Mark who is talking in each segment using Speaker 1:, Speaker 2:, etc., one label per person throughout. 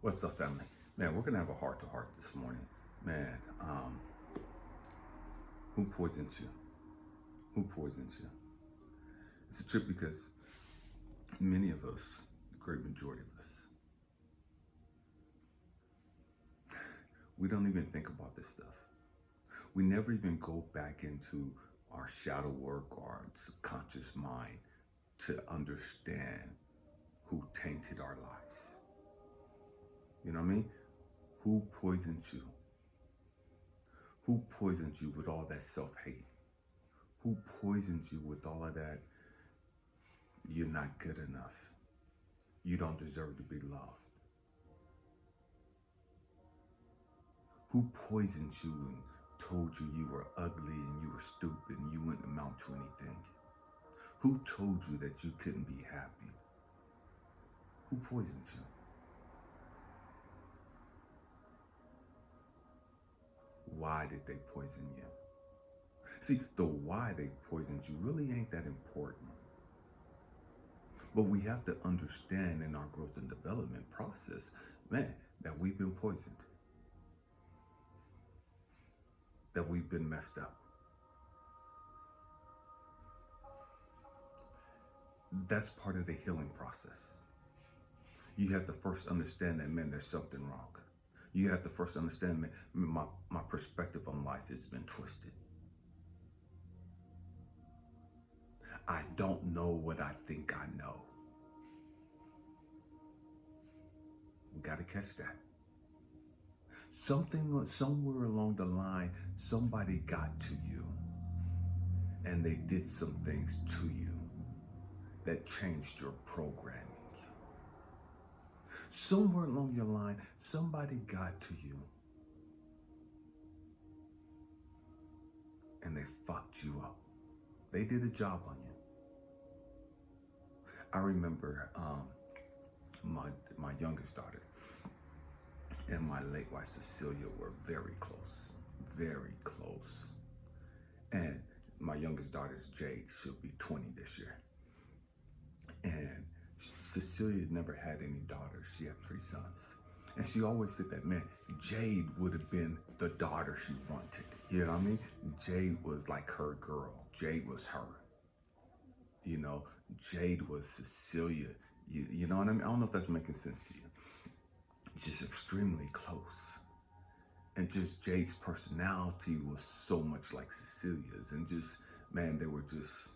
Speaker 1: What's up, family? Man, we're gonna have a heart-to-heart this morning. Man, who poisoned you? Who poisoned you? It's a trip because many of us, the great majority of us, we don't even think about this stuff. We never even go back into our shadow work or our subconscious mind to understand who tainted our lives. You know what I mean? Who poisoned you? Who poisoned you with all that self-hate? Who poisoned you with all of that? You're not good enough. You don't deserve to be loved. Who poisoned you and told you you were ugly and you were stupid and you wouldn't amount to anything? Who told you that you couldn't be happy? Who poisoned you? Why did they poison you? See, the why they poisoned you really ain't that important. But we have to understand in our growth and development process, man, that we've been poisoned, that we've been messed up. That's part of the healing process. You have to first understand that, man, there's something wrong. You have to first understand, man, my perspective on life has been twisted. I don't know what I think I know. We got to catch that. Somewhere along the line, somebody got to you and they did some things to you that changed your programming. Somewhere along your line, somebody got to you and they fucked you up. They did a job on you. I remember my youngest daughter and my late wife Cecilia were very close, very close. And my youngest daughter's Jade, she'll be 20 this year. And Cecilia never had any daughters. She had 3 sons. And she always said that, man, Jade would have been the daughter she wanted. You know what I mean? Jade was like her girl. Jade was her. You know, Jade was Cecilia. You know what I mean? I don't know if that's making sense to you. Just extremely close. And just Jade's personality was so much like Cecilia's. And just, man, they were just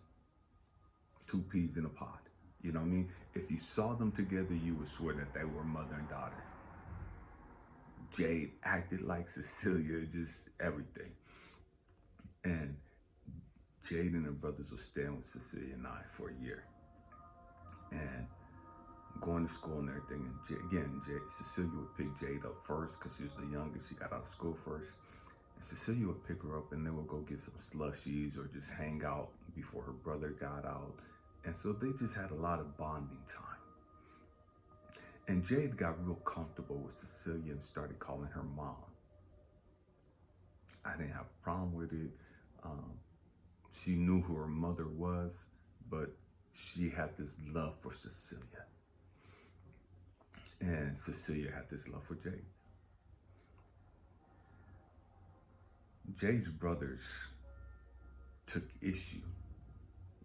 Speaker 1: 2 peas in a pod. You know what I mean? If you saw them together, you would swear that they were mother and daughter. Jade acted like Cecilia, just everything. And Jade and her brothers were staying with Cecilia and I for a year. And going to school and everything. And Cecilia would pick Jade up first because she was the youngest. She got out of school first. And Cecilia would pick her up and they would go get some slushies or just hang out before her brother got out. And so they just had a lot of bonding time. And Jade got real comfortable with Cecilia and started calling her mom. I didn't have a problem with it. She knew who her mother was, but she had this love for Cecilia. And Cecilia had this love for Jade. Jade's brothers took issue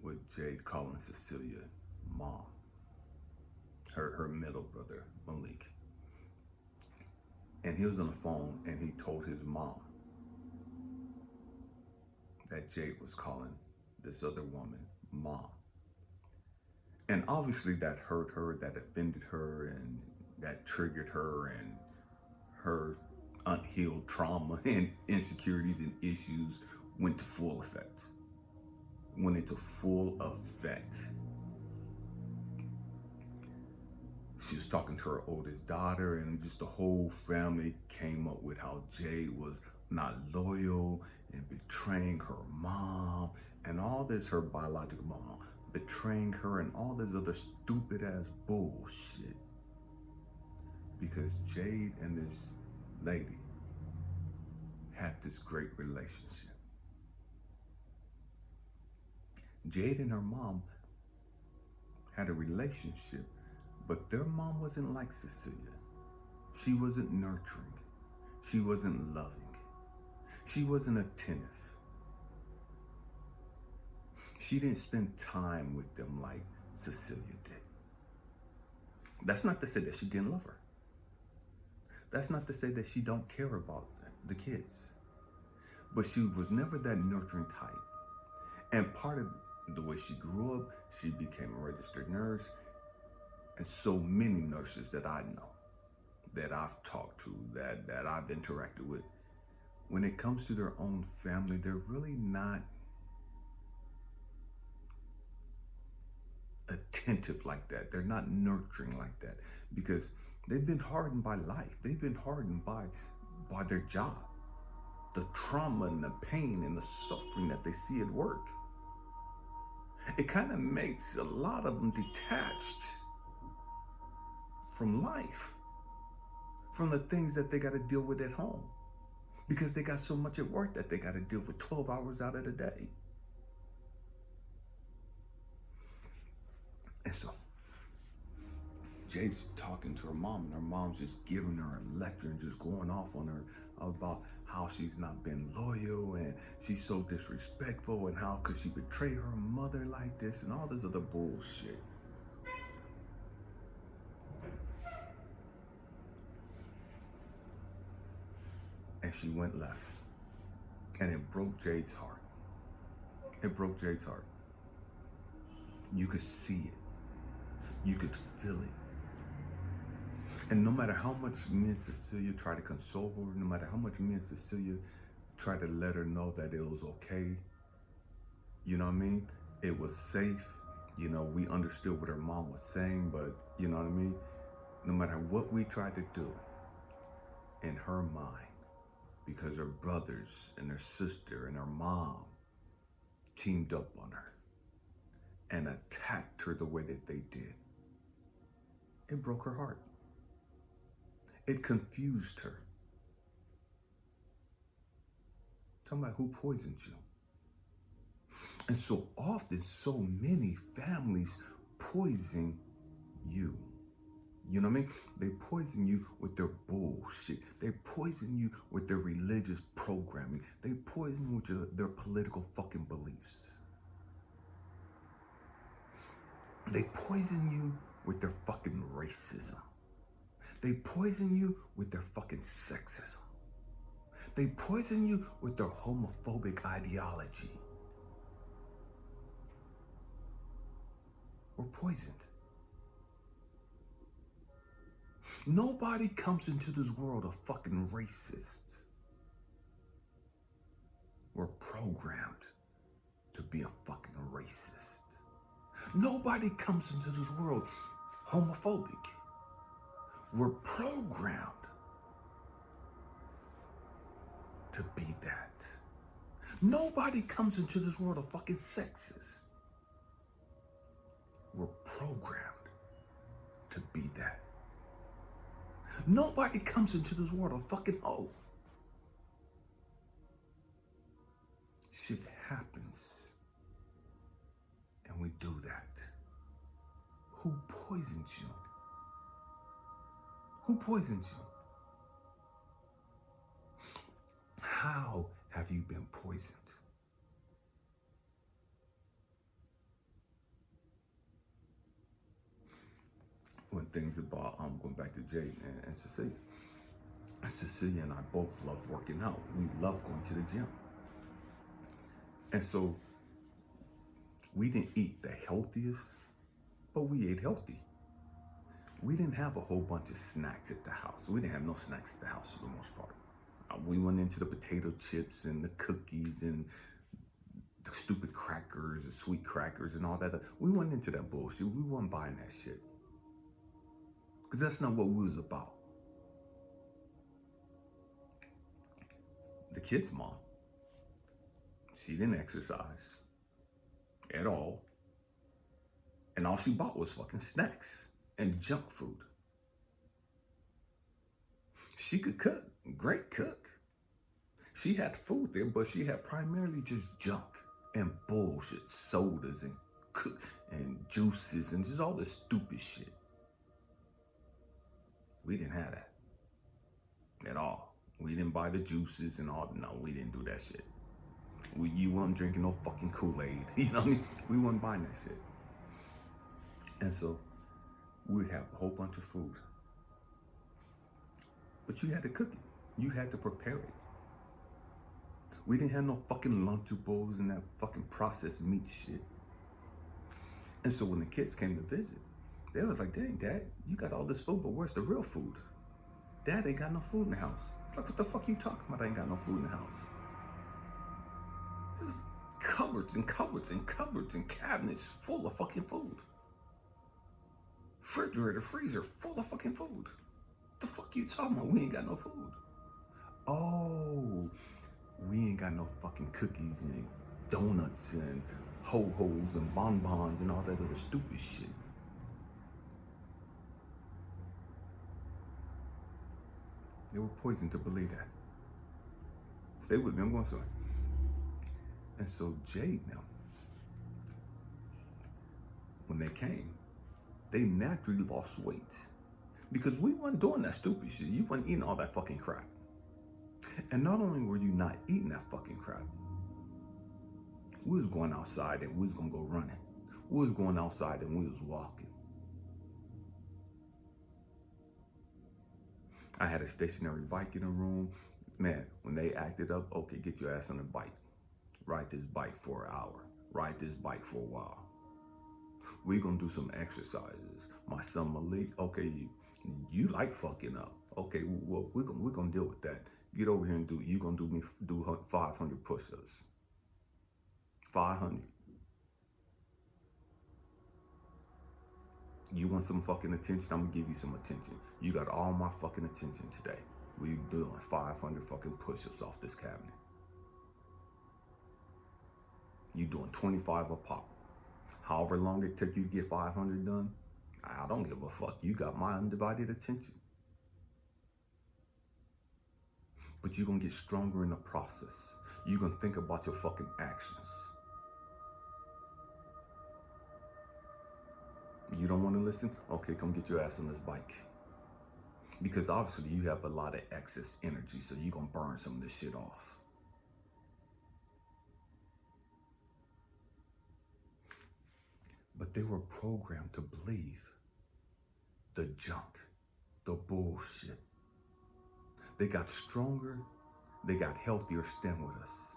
Speaker 1: with Jade calling Cecilia mom. Her middle brother, Malik. And he was on the phone and he told his mom that Jade was calling this other woman mom. And obviously that hurt her, that offended her, and that triggered her, and her unhealed trauma and insecurities and issues went to full effect. Went into full effect. She was talking to her oldest daughter, and just the whole family came up with how Jade was not loyal and betraying her mom and all this, her biological mom, betraying her and all this other stupid ass bullshit. Because Jade and this lady had this great relationship. Jade and her mom had a relationship, but their mom wasn't like Cecilia. She wasn't nurturing. She wasn't loving. She wasn't attentive. She didn't spend time with them like Cecilia did. That's not to say that she didn't love her. That's not to say that she don't care about the kids. But she was never that nurturing type. And part of the way she grew up, she became a registered nurse. And so many nurses that I know, that I've talked to, that I've interacted with, when it comes to their own family, they're really not attentive like that. They're not nurturing like that because they've been hardened by life. They've been hardened by their job, the trauma and the pain and the suffering that they see at work. It kind of makes a lot of them detached from life, from the things that they got to deal with at home, because they got so much at work that they got to deal with 12 hours out of the day. And so Jade's talking to her mom, and her mom's just giving her a lecture and just going off on her about how she's not been loyal and she's so disrespectful and how could she betray her mother like this and all this other bullshit. And she went left. And it broke Jade's heart. It broke Jade's heart. You could see it. You could feel it. And no matter how much me and Cecilia tried to console her, no matter how much me and Cecilia tried to let her know that it was okay, you know what I mean? It was safe. You know, we understood what her mom was saying, but you know what I mean? No matter what we tried to do, in her mind, because her brothers and her sister and her mom teamed up on her and attacked her the way that they did, it broke her heart. It confused her. Talking about who poisoned you. And so often, so many families poison you. You know what I mean? They poison you with their bullshit. They poison you with their religious programming. They poison you with their political fucking beliefs. They poison you with their fucking racism. They poison you with their fucking sexism. They poison you with their homophobic ideology. We're poisoned. Nobody comes into this world a fucking racist. We're programmed to be a fucking racist. Nobody comes into this world homophobic. We're programmed to be that. Nobody comes into this world a fucking sexist. We're programmed to be that. Nobody comes into this world a fucking hoe. Shit happens. And we do that. Who poisons you? Who poisons you? How have you been poisoned? When things about going back to Jade and Cecilia. Cecilia and I both love working out. We love going to the gym. And so we didn't eat the healthiest, but we ate healthy. We didn't have a whole bunch of snacks at the house. We didn't have no snacks at the house for the most part. We went into the potato chips and the cookies and the stupid crackers, the sweet crackers and all that. We went into that bullshit. We weren't buying that shit. Because that's not what we was about. The kid's mom, she didn't exercise at all. And all she bought was fucking snacks and junk food. She could cook, great cook. She had food there, but she had primarily just junk and bullshit, sodas and juices and just all this stupid shit. We didn't have that. at all. We didn't buy the juices and all. No, we didn't do that shit. You weren't drinking no fucking Kool-Aid. You know what I mean? We weren't buying that shit. And so we'd have a whole bunch of food. But you had to cook it. You had to prepare it. We didn't have no fucking Lunchables and that fucking processed meat shit. And so when the kids came to visit, they was like, dang, Dad, you got all this food, but where's the real food? Dad ain't got no food in the house. It's like, what the fuck are you talking about? I ain't got no food in the house. There's cupboards and cupboards and cupboards and cabinets full of fucking food. Refrigerator, freezer full of fucking food. What the fuck you talking about? We ain't got no food. Oh, we ain't got no fucking cookies and donuts and ho-hos and bonbons and all that other stupid shit. They were poisoned to believe that. Stay with me, I'm going somewhere. And so Jade now, when they came, they naturally lost weight. Because we weren't doing that stupid shit. You weren't eating all that fucking crap. And not only were you not eating that fucking crap, we was going outside and we was gonna go running. We was going outside and we was walking. I had a stationary bike in the room. Man, when they acted up, okay, get your ass on the bike. Ride this bike for an hour. Ride this bike for a while. We're gonna do some exercises. My son Malik, okay, you like fucking up. Okay, well, we're gonna deal with that. Get over here and you're gonna do 500 push-ups. 500. You want some fucking attention? I'm gonna give you some attention. You got all my fucking attention today. We doing 500 fucking push-ups off this cabinet. You doing 25 a pop. However long it took you to get 500 done, I don't give a fuck. You got my undivided attention. But you're gonna get stronger in the process. You're gonna think about your fucking actions. You don't want to listen? Okay, come get your ass on this bike. Because obviously you have a lot of excess energy, so you're gonna burn some of this shit off. But they were programmed to believe the junk, the bullshit. They got stronger, they got healthier staying with us.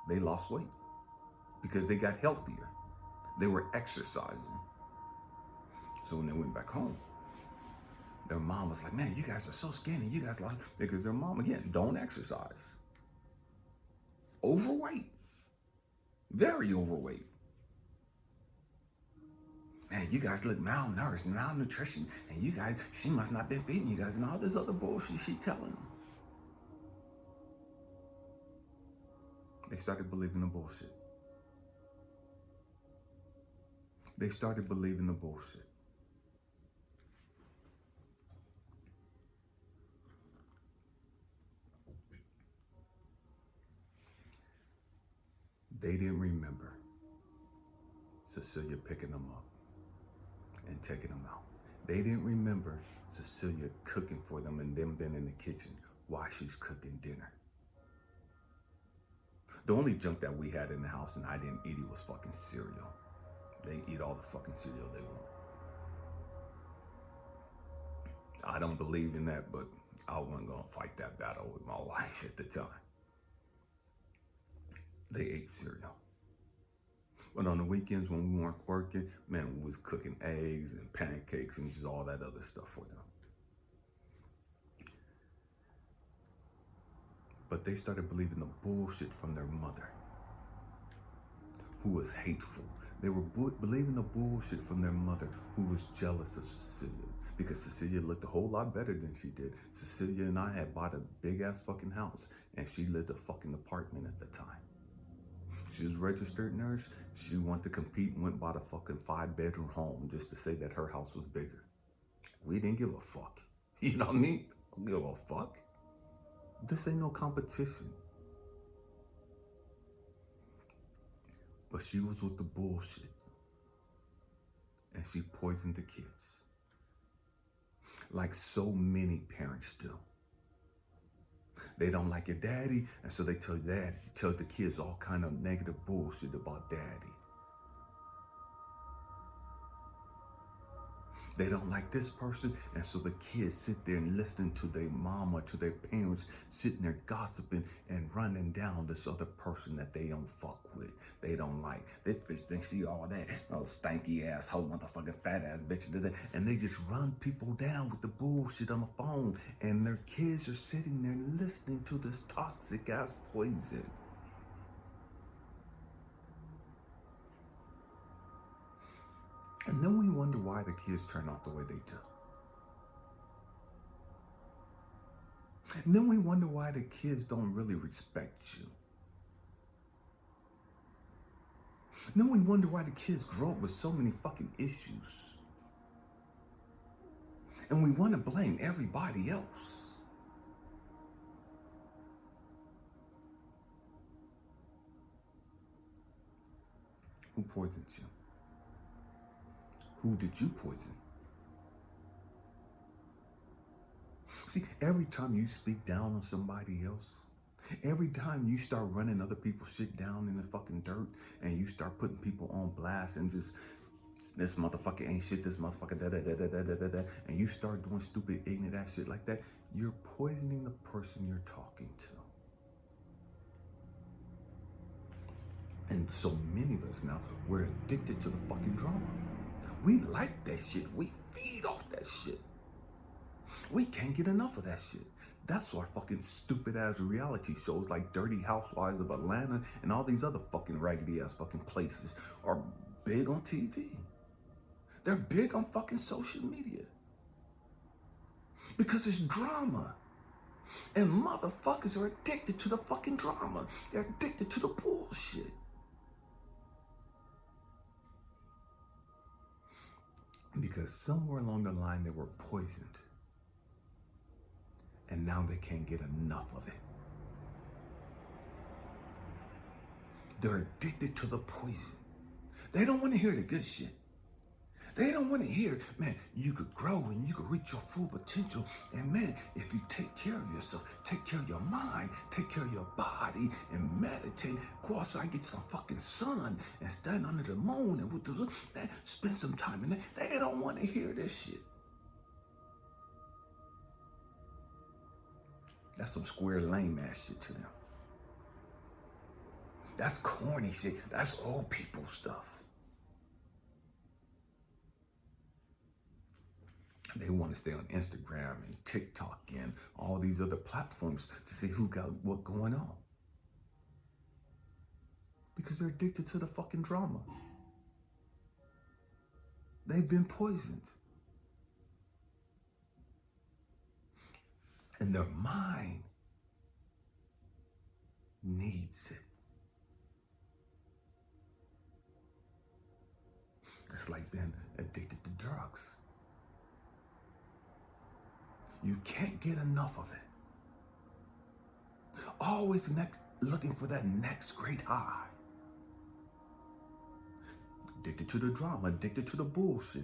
Speaker 1: They lost weight because they got healthier. They were exercising. So when they went back home, their mom was like, man, you guys are so skinny. You guys lost, because their mom, again, don't exercise. Overweight. Very overweight. Man, you guys look malnourished, malnutrition, and you guys, she must not been feeding you guys, and all this other bullshit she telling them. They started believing the bullshit. They started believing the bullshit. They didn't remember Cecilia picking them up and taking them out. They didn't remember Cecilia cooking for them and them being in the kitchen while she's cooking dinner. The only junk that we had in the house and I didn't eat it was fucking cereal. They eat all the fucking cereal they want. I don't believe in that, but I wasn't gonna fight that battle with my wife at the time. They ate cereal. But on the weekends when we weren't working, man, we was cooking eggs and pancakes and just all that other stuff for them. But they started believing the bullshit from their mother, who was hateful. They were believing the bullshit from their mother, who was jealous of Cecilia, because Cecilia looked a whole lot better than she did. Cecilia and I had bought a big ass fucking house, and she lived a fucking apartment at the time. She was a registered nurse. She wanted to compete and went bought a fucking 5-bedroom home just to say that her house was bigger. We didn't give a fuck. You know what I mean? Don't give a fuck. This ain't no competition. But she was with the bullshit. And she poisoned the kids. like so many parents do. They don't like your daddy, and so they tell the kids all kind of negative bullshit about daddy. They don't like this person, and so the kids sit there and listening to their mama, to their parents, sitting there gossiping and running down this other person that they don't fuck with. They don't like. This bitch thinks she all that. Oh, stanky asshole, motherfucking fat ass bitch. And they just run people down with the bullshit on the phone, and their kids are sitting there listening to this toxic ass poison. And then we wonder why the kids turn off the way they do. And then we wonder why the kids don't really respect you. And then we wonder why the kids grow up with so many fucking issues. And we want to blame everybody else. Who poisoned you? Who did you poison? See, every time you speak down on somebody else, every time you start running other people's shit down in the fucking dirt, and you start putting people on blast and just, this motherfucker ain't shit, this motherfucker da, and you start doing stupid, ignorant ass shit like that, you're poisoning the person you're talking to. And so many of us now, we're addicted to the fucking drama. We like that shit. We feed off that shit. We can't get enough of that shit. That's why fucking stupid ass reality shows like Dirty Housewives of Atlanta and all these other fucking raggedy ass fucking places are big on TV. They're big on fucking social media. Because it's drama. And motherfuckers are addicted to the fucking drama. They're addicted to the bullshit. Because somewhere along the line they were poisoned. And now they can't get enough of it. They're addicted to the poison. They don't want to hear the good shit. They don't want to hear, man, you could grow and you could reach your full potential. And man, if you take care of yourself, take care of your mind, take care of your body, and meditate, go outside, get some fucking sun, and stand under the moon, and with the man, spend some time in there. They don't want to hear this shit. That's some square lame ass shit to them. That's corny shit. That's old people stuff. They want to stay on Instagram and TikTok and all these other platforms to see who got what going on. Because they're addicted to the fucking drama. They've been poisoned. And their mind needs it. It's like being addicted to drugs. You can't get enough of it. Always looking for that next great high. Addicted to the drama, addicted to the bullshit.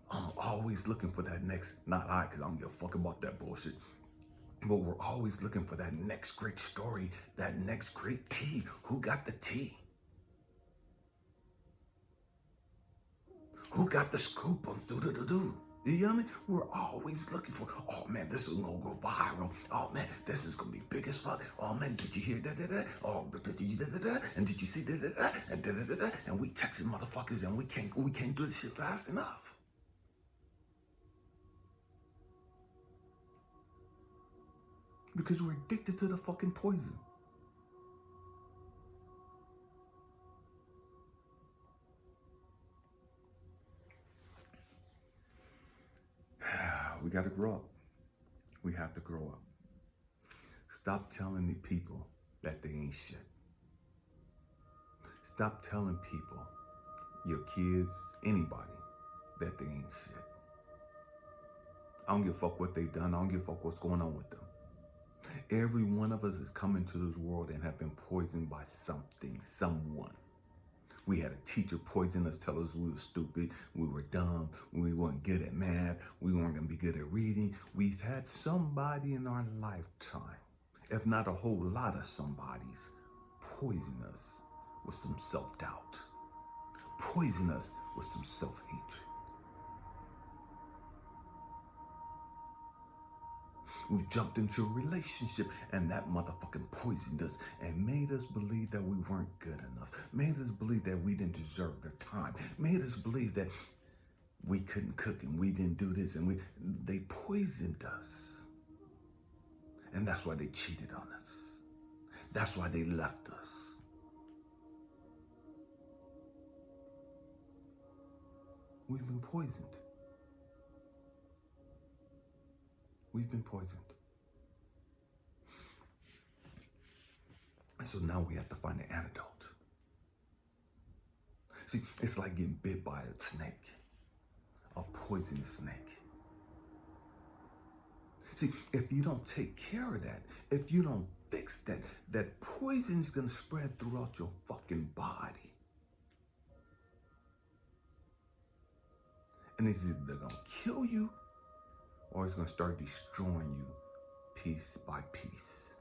Speaker 1: I'm always looking for that next, not I, because I don't give a fuck about that bullshit. But we're always looking for that next great story, that next great tea. Who got the tea? Who got the scoop on do-do-do-do? You know what I mean? We're always looking for, oh man, this is gonna go viral. Oh man, this is gonna be big as fuck. Oh man, did you hear da-da-da? Oh, did you da-da-da? And did you see da-da-da? And da-da-da-da? And we texting motherfuckers and we can't do this shit fast enough. Because we're addicted to the fucking poison. We got to grow up. We have to grow up. Stop telling the people that they ain't shit. Stop telling people, your kids, anybody, that they ain't shit. I don't give a fuck what they've done. I don't give a fuck what's going on with them. Every one of us is coming to this world and have been poisoned by something, someone. We had a teacher poison us, tell us we were stupid, we were dumb, we weren't good at math, we weren't gonna be good at reading. We've had somebody in our lifetime, if not a whole lot of somebodies, poison us with some self-doubt, poison us with some self-hatred. We jumped into a relationship and that motherfucking poisoned us and made us believe that we weren't good enough, made us believe that we didn't deserve their time, made us believe that we couldn't cook and we didn't do this, and they poisoned us. And that's why they cheated on us. That's why they left us. We've been poisoned. We've been poisoned. And so now we have to find an antidote. See, it's like getting bit by a snake, a poisonous snake. See, if you don't take care of that, if you don't fix that, that poison is going to spread throughout your fucking body. And it's either going to kill you or it's going to start destroying you piece by piece.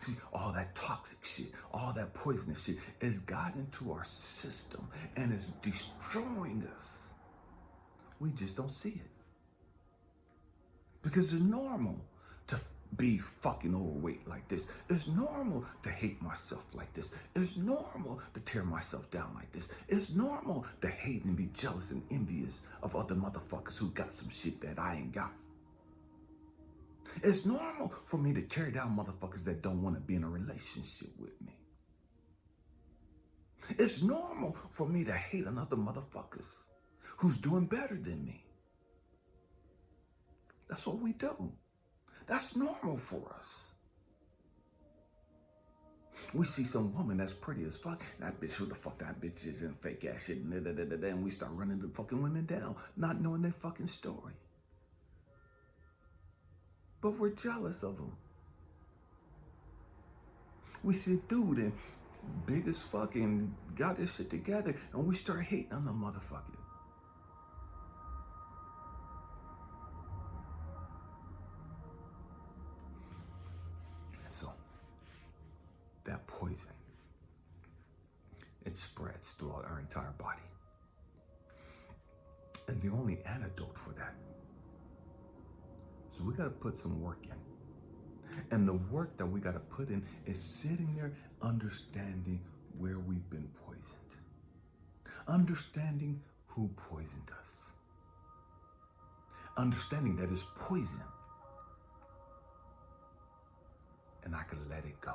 Speaker 1: See, all that toxic shit, all that poisonous shit has got into our system and is destroying us. We just don't see it. Because it's normal to be fucking overweight like this. It's normal to hate myself like this. It's normal to tear myself down like this. It's normal to hate and be jealous and envious of other motherfuckers who got some shit that I ain't got. It's normal for me to tear down motherfuckers that don't want to be in a relationship with me. It's normal for me to hate another motherfuckers who's doing better than me. That's what we do. That's normal for us. We see some woman that's pretty as fuck. That bitch, who the fuck that bitch is, and fake ass shit, and we start running the fucking women down, not knowing their fucking story. But we're jealous of them. We see a dude and big as fuck and got this shit together, and we start hating on the motherfucker. So that poison, it spreads throughout our entire body. And the only antidote for that, so we got to put some work in. And the work that we got to put in is sitting there understanding where we've been poisoned. Understanding who poisoned us. Understanding that it's poison. And I can let it go.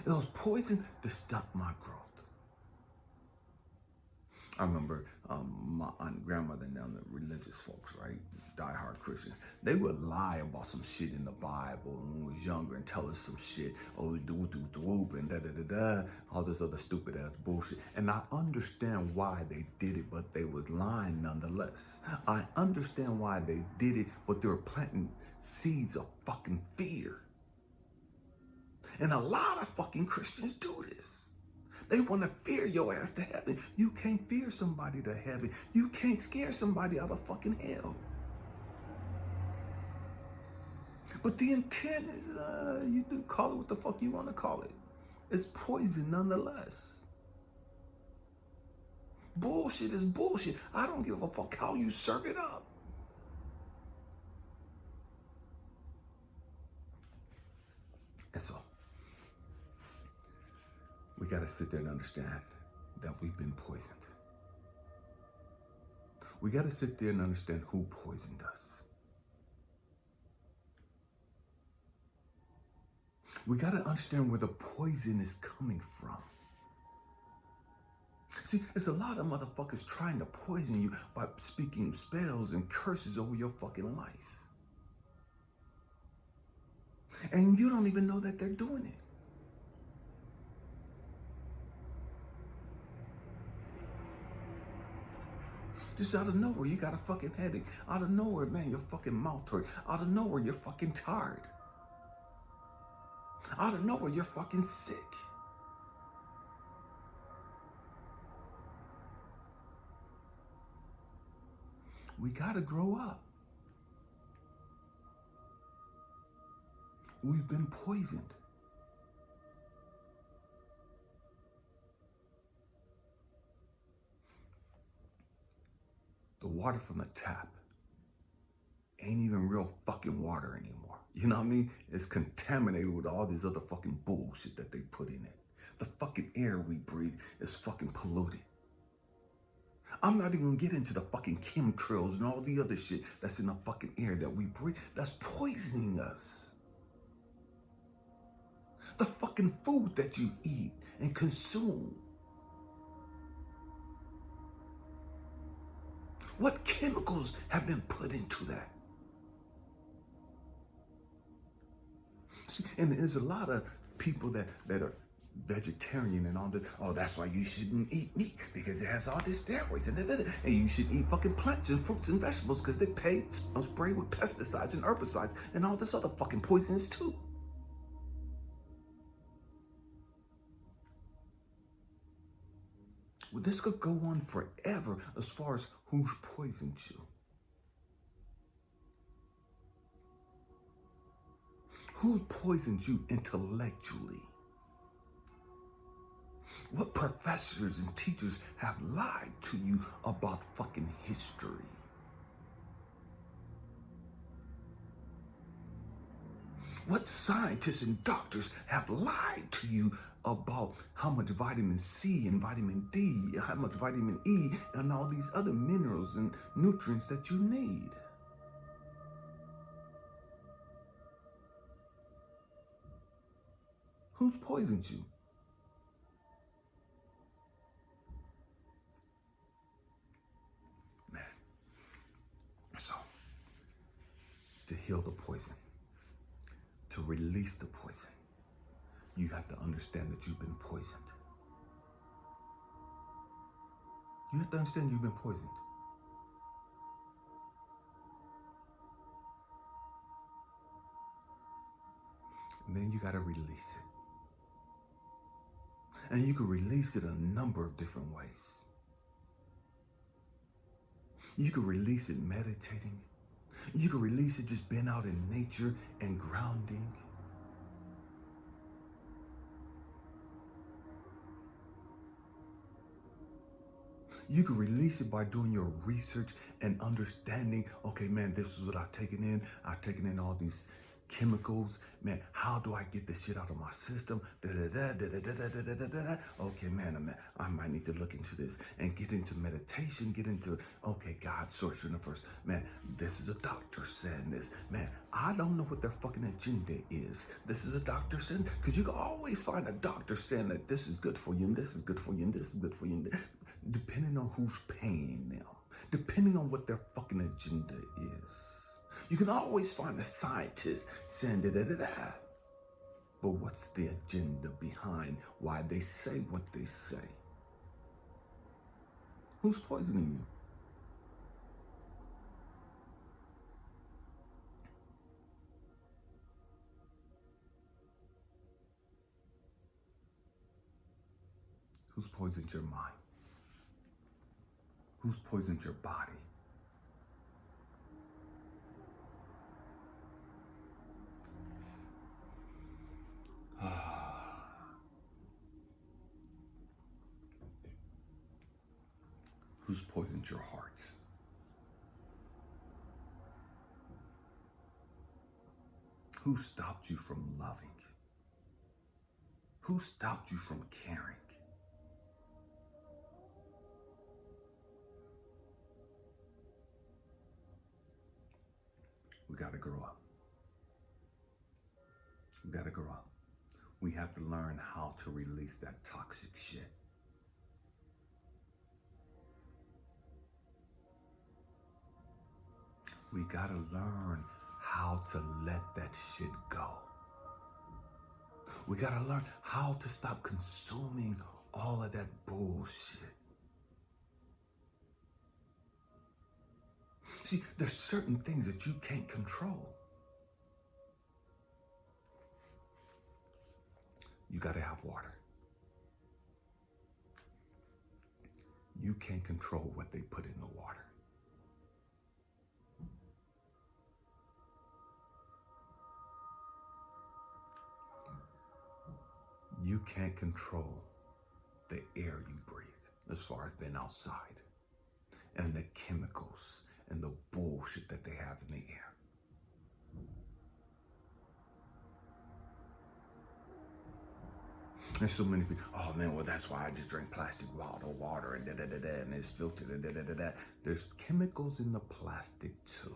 Speaker 1: It was poison to stop my growth. I remember my aunt and grandmother and them, the religious folks, right? Diehard Christians. They would lie about some shit in the Bible when we was younger and tell us some shit. Oh, do and da-da-da-da, all this other stupid ass bullshit. And I understand why they did it, but they was lying nonetheless. I understand why they did it, but they were planting seeds of fucking fear. And a lot of fucking Christians do this. They want to fear your ass to heaven. You can't fear somebody to heaven. You can't scare somebody out of fucking hell. But the intent is, you do call it what the fuck you want to call it. It's poison nonetheless. Bullshit is bullshit. I don't give a fuck how you serve it up. And so, we got to sit there and understand that we've been poisoned. We got to sit there and understand who poisoned us. We got to understand where the poison is coming from. See, it's a lot of motherfuckers trying to poison you by speaking spells and curses over your fucking life. And you don't even know that they're doing it. Just out of nowhere, you got a fucking headache. Out of nowhere, man, your fucking mouth hurt. Out of nowhere, you're fucking tired. Out of nowhere, you're fucking sick. We gotta grow up. We've been poisoned. The water from the tap ain't even real fucking water anymore. You know what I mean? It's contaminated with all this other fucking bullshit that they put in it. The fucking air we breathe is fucking polluted. I'm not even gonna get into the fucking chemtrails and all the other shit that's in the fucking air that we breathe. That's poisoning us. The fucking food that you eat and consume. What chemicals have been put into that? See, and there's a lot of people that are vegetarian and all this. Oh, that's why you shouldn't eat meat, because it has all this steroids and you should eat fucking plants and fruits and vegetables because they spray with pesticides and herbicides and all this other fucking poisons too. Well, this could go on forever as far as who's poisoned you. Who poisoned you intellectually? What professors and teachers have lied to you about fucking history? What scientists and doctors have lied to you about how much vitamin C and vitamin D, how much vitamin E, and all these other minerals and nutrients that you need? Who's poisoned you? Man. So, to heal the poison, to release the poison, you have to understand that you've been poisoned. You have to understand you've been poisoned. And then you got to release it. And you can release it a number of different ways. You can release it meditating. You can release it just being out in nature and grounding. You can release it by doing your research and understanding, okay, man, this is what I've taken in. I've taken in all these chemicals. Man, how do I get this shit out of my system? Okay, man, I might need to look into this and get into meditation, get into, okay, God, source universe. Man, this is a doctor saying this. Man, I don't know what their fucking agenda is. This is a doctor saying, because you can always find a doctor saying that this is good for you, and this is good for you, and this is good for you, depending on who's paying them, depending on what their fucking agenda is. You can always find a scientist saying da-da-da-da. But what's the agenda behind why they say what they say? Who's poisoning you? Who's poisoned your mind? Who's poisoned your body? Who's poisoned your heart? Who stopped you from loving? Who stopped you from caring? We got to grow up. We got to grow up. We have to learn how to release that toxic shit. We got to learn how to let that shit go. We got to learn how to stop consuming all of that bullshit. See, there's certain things that you can't control. you got to have water. You can't control what they put in the water. You can't control the air you breathe as far as being outside and the chemicals and the bullshit that they have in the air. There's so many people, oh man, well that's why I just drink plastic bottled water and da-da-da-da and it's filtered and da-da-da-da. There's chemicals in the plastic too.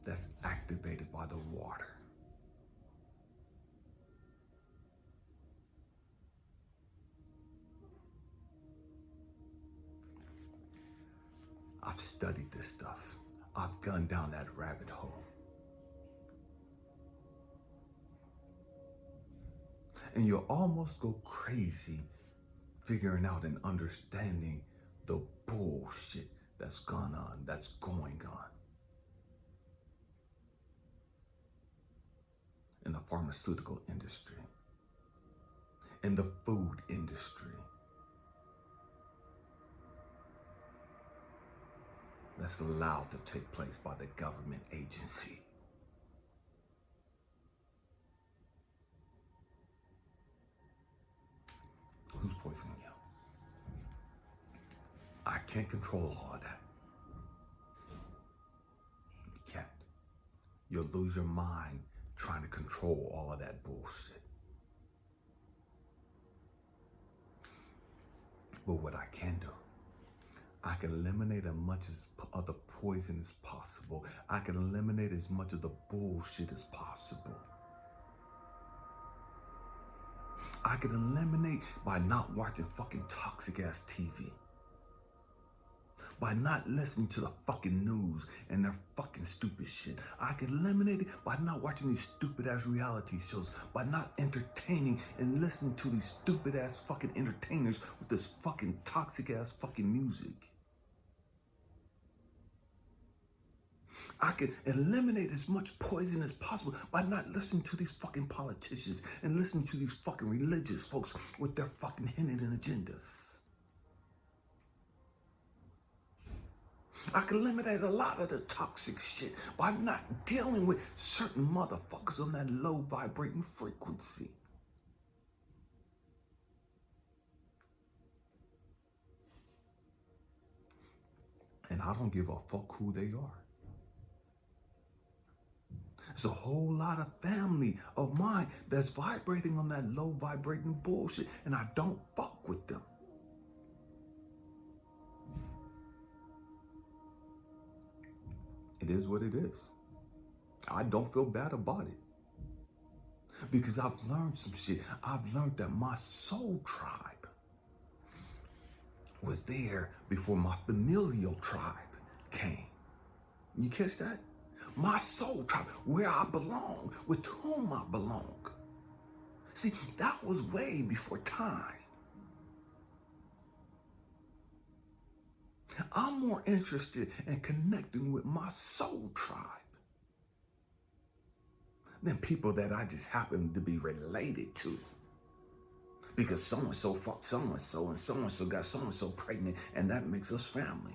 Speaker 1: That's activated by the water. I've studied this stuff. I've gone down that rabbit hole. And you'll almost go crazy figuring out and understanding the bullshit that's gone on, that's going on in the pharmaceutical industry, in the food industry, that's allowed to take place by the government agency. Who's poisoning you? I can't control all of that. You can't. You'll lose your mind trying to control all of that bullshit. But what I can do, I can eliminate as much of the poison as possible. I can eliminate as much of the bullshit as possible. I can eliminate by not watching fucking toxic ass TV. By not listening to the fucking news and their fucking stupid shit. I can eliminate it by not watching these stupid ass reality shows. By not entertaining and listening to these stupid ass fucking entertainers with this fucking toxic ass fucking music. I can eliminate as much poison as possible by not listening to these fucking politicians and listening to these fucking religious folks with their fucking hidden agendas. I can eliminate a lot of the toxic shit by not dealing with certain motherfuckers on that low vibrating frequency. And I don't give a fuck who they are. There's a whole lot of family of mine that's vibrating on that low vibrating bullshit, and I don't fuck with them. It is what it is. I don't feel bad about it. Because I've learned some shit. I've learned that my soul tribe was there before my familial tribe came. You catch that? My soul tribe, where I belong, with whom I belong. See, that was way before time. I'm more interested in connecting with my soul tribe than people that I just happen to be related to. Because so-and-so fucked so-and-so and so-and-so got so-and-so pregnant, and that makes us family.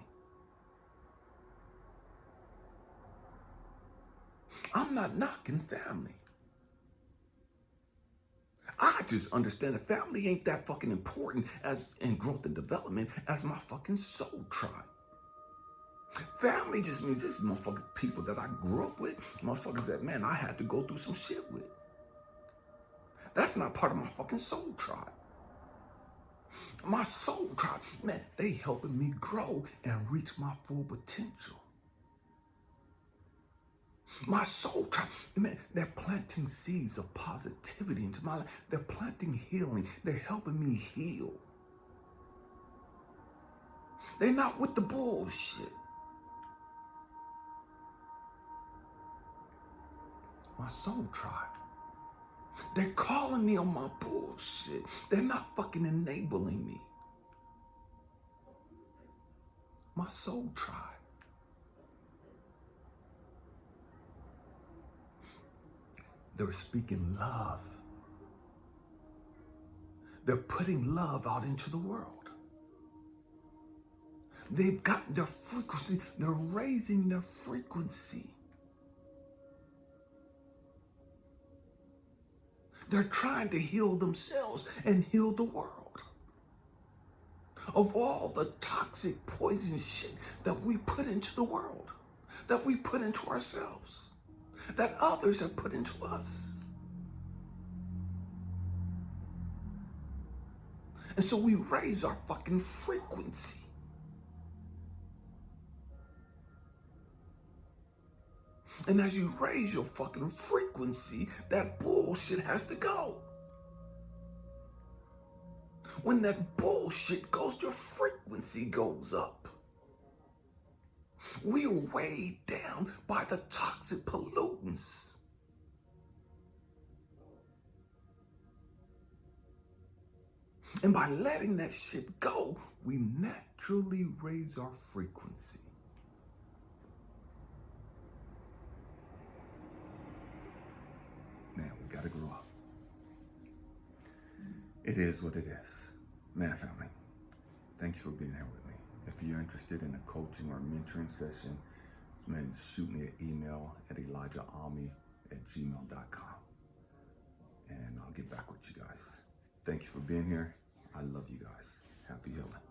Speaker 1: I'm not knocking family. I just understand that family ain't that fucking important as in growth and development as my fucking soul tribe. Family just means this is motherfucking people that I grew up with, motherfuckers that, man, I had to go through some shit with. That's not part of my fucking soul tribe. My soul tribe, man, they helping me grow and reach my full potential. My soul tribe, man, they're planting seeds of positivity into my life. They're planting healing. They're helping me heal. They're not with the bullshit. My soul tribe. They're calling me on my bullshit. They're not fucking enabling me. My soul tribe. They're speaking love. They're putting love out into the world. They've gotten their frequency. They're raising their frequency. They're trying to heal themselves and heal the world of all the toxic poison shit that we put into the world, that we put into ourselves, that others have put into us. And so we raise our fucking frequency. And as you raise your fucking frequency, that bullshit has to go. When that bullshit goes, your frequency goes up. We are weighed down by the toxic pollutants. And by letting that shit go, we naturally raise our frequency. Man, we gotta grow up. It is what it is. Man, family, thanks for being here with me. If you're interested in a coaching or mentoring session, man, just shoot me an email at ElijahAmmi@gmail.com. And I'll get back with you guys. Thank you for being here. I love you guys. Happy healing.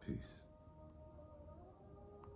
Speaker 1: Peace.